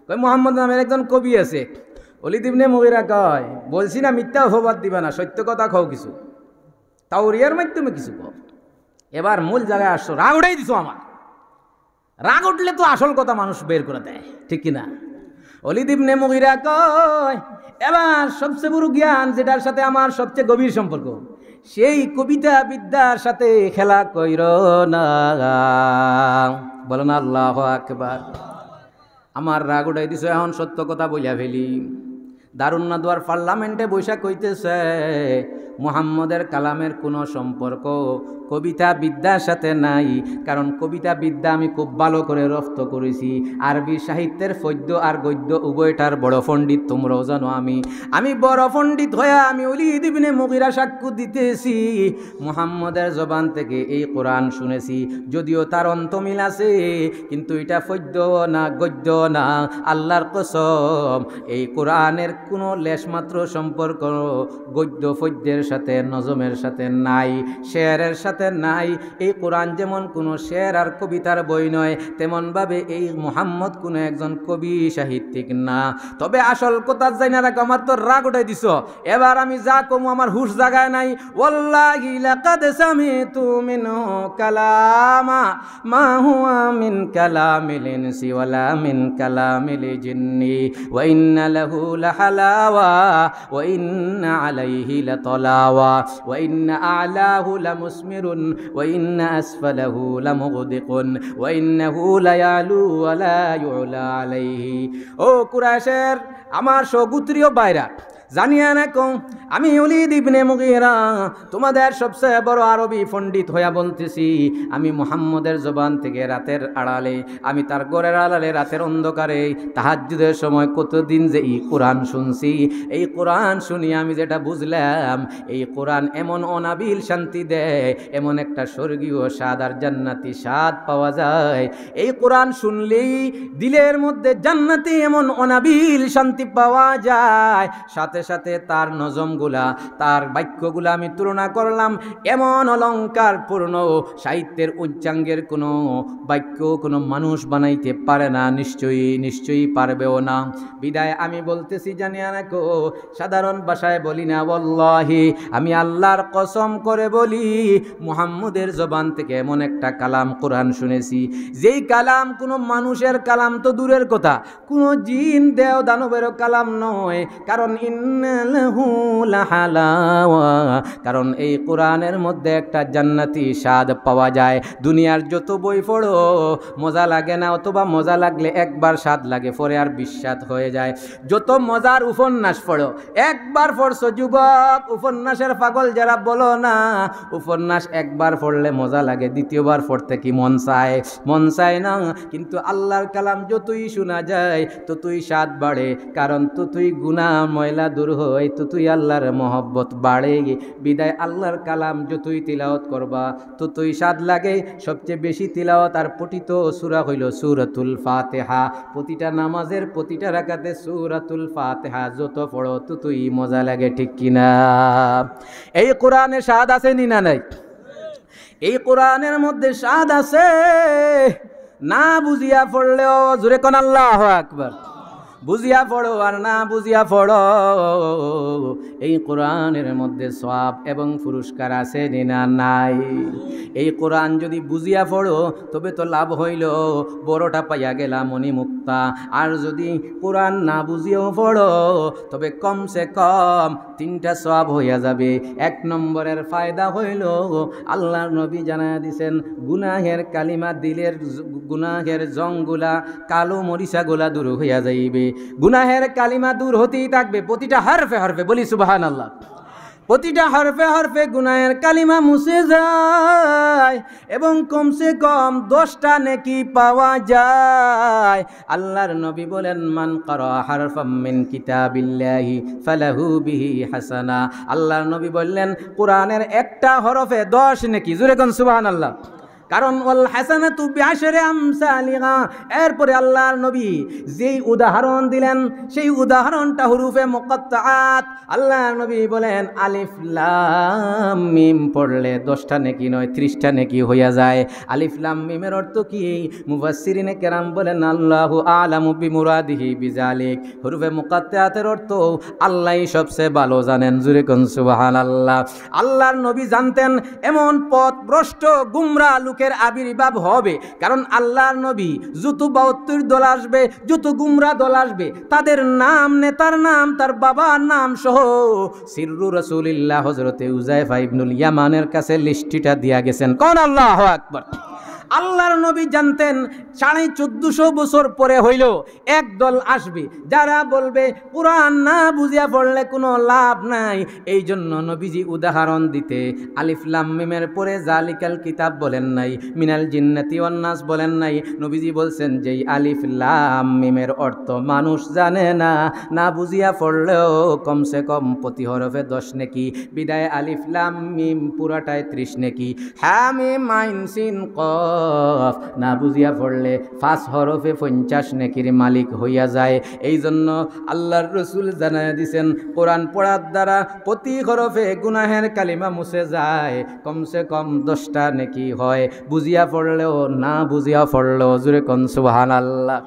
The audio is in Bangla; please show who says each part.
Speaker 1: কয় মুহাম্মদ নামের একজন কবি আছে। ওলীদ ইবনে মুগীরা কয় বলছি না মিথ্যা অপবাদ দিবা না, সত্য কথা কও কিছু, তাওরিয়ার মাধ্যমে কিছু কও। এবার মূল জায়গায় আসছো, রাগ উঠাই দিছো আমার। রাগ উঠলে তো আসল কথা মানুষ বের করে দেয়, ঠিক কিনা? ওলীদ ইবনে মুগীরা কয় এবার সবচেয়ে বড় জ্ঞান যেটার সাথে আমার সবচেয়ে গভীর সম্পর্ক, সেই কবিতা বিদ্যার সাথে খেলা কইর না। বলেন আল্লাহু আকবার। আমার রাগ উঠাই দিছো, এখন সত্য কথা বইলা ফেলি। দারুন নাদওয়ার পার্লামেন্টে বৈশা কইতেছে মুহাম্মদের কালামের কোনো সম্পর্ক কবিতা বিদ্যার সাথে নাই, কারণ কবিতা বিদ্যা আমি খুব ভালো করে রপ্ত করেছি। আরবি সাহিত্যের পদ্য আর গদ্য উভয়টার বড় পণ্ডিত, তোমরাও জানো। আমি বড় পণ্ডিত হয়ে আমি ওলীদ ইবনে মুগীরা সাক্ষ্য দিতেছি মুহাম্মদের জবান থেকে এই কোরআন শুনেছি। যদিও তার অন্তমিল আছে, কিন্তু এটা পদ্য না গদ্য না, আল্লাহর কসম এই কোরআনের কোনো লেশমাত্র সম্পর্ক গদ্য পদ্যের সাথে, নজমের সাথে নাই, শেয়ারের সাথে নাই। এই কোরআন যেমন কোনো শের আর কবিতার বই নয়, তেমনভাবে এই মুহাম্মদ কোনো একজন কবি সাহিত্যিক না। তবে আসল কথা যাই না রাখো, আমার তো রাগ উঠাই দিছ। এবার আমি যা কমু আমার হুশ জাগায় নাই। ওয়াল্লাহি লাকাদ সামিতু মিনহু কালামা মা হুয়া মিন কালামিল ইনসি ওয়ালা মিন কালামিল জিন্নি ওয়া ইন্না লাহু লাহালাওয়া ওয়া ইন্না আলাইহি লাতালাওয়া ওয়া ইন্না আ'লাহু লামুসমিরুন ওয়া ইন্না আসফালাহু লামুগদিকুন ওয়া ইন্নাহু লায়ালু ওয়া লা ইউলা আলাইহি। ও কুরাইশের আমার সগোত্রীয় বাইরা, জানিয়া রাখো আমি ওলীদ ইবনে মুগীরা তোমাদের সবচেয়ে বড় আরবি পণ্ডিত হইয়া বলতেছি। আমি মুহাম্মদের জবান থেকে রাতের আড়ালে, আমি তার ঘরের আড়ালে রাতের অন্ধকারে তাহাজ্জুদের সময় কতদিন যে এই কোরআন শুনছি। এই কোরআন শুনিয়ে আমি যেটা বুঝলাম, এই কোরআন এমন অনাবিল শান্তি দেয়, এমন একটা স্বর্গীয় স্বাদ আর জান্নাতি স্বাদ পাওয়া যায়। এই কোরআন শুনলেই দিলের মধ্যে জান্নাতি এমন অনাবিল শান্তি পাওয়া যায়। সাথে সাথে তার নজমগুলা, তার বাক্যগুলা আমি তুলনা করলাম, এমন অলঙ্কার পূর্ণ সাহিত্যের উচ্চাঙ্গের কোনো বাক্য কোনো মানুষ বানাইতে পারে না, নিশ্চয়ই পারবেও না। বিদায় আমি বলতেছি জানিয়া রাখো, সাধারণ ভাষায় বলি না, ওয়াল্লাহি আমি আল্লাহর কসম করে বলি মুহাম্মদের জবান থেকে এমন একটা কালাম কোরআন শুনেছি, যেই কালাম কোনো মানুষের কালাম তো দূরের কথা, কোনো জিন দেও দানবেরও কালাম নয়। কারণ ইন্নালাহু লাহালাওয়া, কারণ এই কোরআনের মধ্যে একটা জান্নাতি স্বাদ পাওয়া যায়। দুনিয়ার যত বই পড়ো মজা লাগে না, অথবা মজা লাগলে একবার স্বাদ লাগে, পরে আর বিস্বাদ হয়ে যায়। যত মজার উপন্যাস পড়ো, একবার পড়ছো যুবক, উপন্যাসের পাগল যারা বলো না, উপন্যাস একবার পড়লে মজা লাগে, দ্বিতীয়বার পড়তে কি মন চায় না। কিন্তু আল্লাহর কালাম যতই শোনা যায় ততই স্বাদ বাড়ে, কারণ ততই গুনাহ ময়লা দূর হয়, ততই আল্লাহর মহব্বত বাড়ে। বিদায় আল্লাহর কালাম যতই তিলাওয়াত করবা ততই স্বাদ লাগে। সবচেয়ে বেশি তিলাওয়াত আর পঠিত সূরা হইল সূরাতুল ফাতিহা। প্রতিটা নামাজের প্রতিটা রাকাতে সূরাতুল ফাতিহা যত পড়ো ততই মজা লাগে, ঠিক কিনা? এই কোরআনে স্বাদ আছে নি না নাই? এই কোরআনের মধ্যে স্বাদ আছে, না বুঝিয়া পড়লেও জোরে কোন আল্লাহু আকবার। বুঝিয়া পড়ো আর না বুঝিয়া পড়ো, এই কোরআনের মধ্যে সওয়াব এবং পুরস্কার আছে না নাই? এই কোরআন যদি বুঝিয়া পড়ো তবে তো লাভ হইল, বড়টা পাইয়া গেলা মণিমুক্তা। আর যদি কোরআন না বুঝিয়াও পড়ো তবে কমসে কম তিনটা সওয়াব হইয়া যাবে। এক নম্বরের ফায়দা হইল, আল্লাহর নবী জানায়া দিছেন গুনাহের কালিমা, দিলের গুনাহের জংগুলা, কালো মরিচাগুলা দূর হইয়া যাইবে। গুনাহের কালিমা দূর হতেই থাকবে, প্রতিটা হরফে হরফে, বলি সুবহানাল্লাহ, প্রতিটা হরফে হরফে গুনাহের কালিমা মুছে যায় এবং কমসে কম 10টা নেকি পাওয়া যায়। আল্লাহর নবী বলেন, মান ক্বারা হারফাম মিন কিতাবিল্লাহি ফালাহু বিহি হাসানা। আল্লাহর নবী বললেন কোরআনের একটা হরফে 10 নেকি। জোরে কোন সুবহানাল্লাহ। কারণ ওয়াল হাসানাতু বিআশরি আমসালিহা। এরপরে আল্লাহর নবী যেই উদাহরণ দিলেন সেই উদাহরণটা হুরুফে মুকাত্তাআত। আল্লাহর নবী বলেন আলিফ লাম মিম পড়লে 10টা নেকি নয় 30টা নেকি হইয়া যায়। আলিফ লাম মিমের অর্থ কি? মুফাসসিরিনে কেরাম বলেন আল্লাহু আ'লামু বিমুরাদিহি বিযালিক। হুরুফে মুকাত্তাআতের অর্থ আল্লাহই সবচেয়ে ভালো জানেন। জুরে কোন সুবহানাল্লাহ। আল্লাহর নবী জানতেন এমন পথভ্রষ্ট গুমরা লোকের আবির্ভাব হবে, কারণ আল্লাহর নবী যত 72 দল আসবে, যত গুমরা দল আসবে, তাদের নাম, নেতার নাম, তার বাবার নাম সহ সিররু রাসূলিল্লাহ হযরতে উযায়ফা ইবনুল ইয়ামানের কাছে লিস্টটা দিয়া গেছেন। কোন আল্লাহু আকবার। আল্লাহর নবী জানতেন 1450 বছর পরে হইল এক দল আসবে যারা বলবে কুরআন না বুঝিয়া পড়লে কোনো লাভ নাই। এই জন্য নবীজি উদাহরণ দিতে আলিফ লাম মিমের পরে জালিকাল কিতাব বলেন নাই, মিনাল জিন্নাতি ওয়ান নাস বলেন নাই। নবীজি বলছেন যে আলিফ লাম মিমের অর্থ মানুষ জানে না, না বুঝিয়া পড়লেও কমসে কম প্রতি হরফে 10 নেকি, বিদায় আলিফ লাম মিম পুরাটায় 30 নেকি। হা মিম আইন সিন কফ না বুঝিয়া পড়লে 5 হরফে 50 নেকির মালিক হইয়া যায়। এই জন্য আল্লাহর রসুল জানায় দিছেন কোরআন পড়ার দ্বারা প্রতি হরফে গুনাহের কালিমা মুছে যায়, কমসে কম 10টা নেকি হয়, বুঝিয়া পড়লেও না বুঝিয়া পড়লেও। জুরে কোন সুবহানাল্লাহ।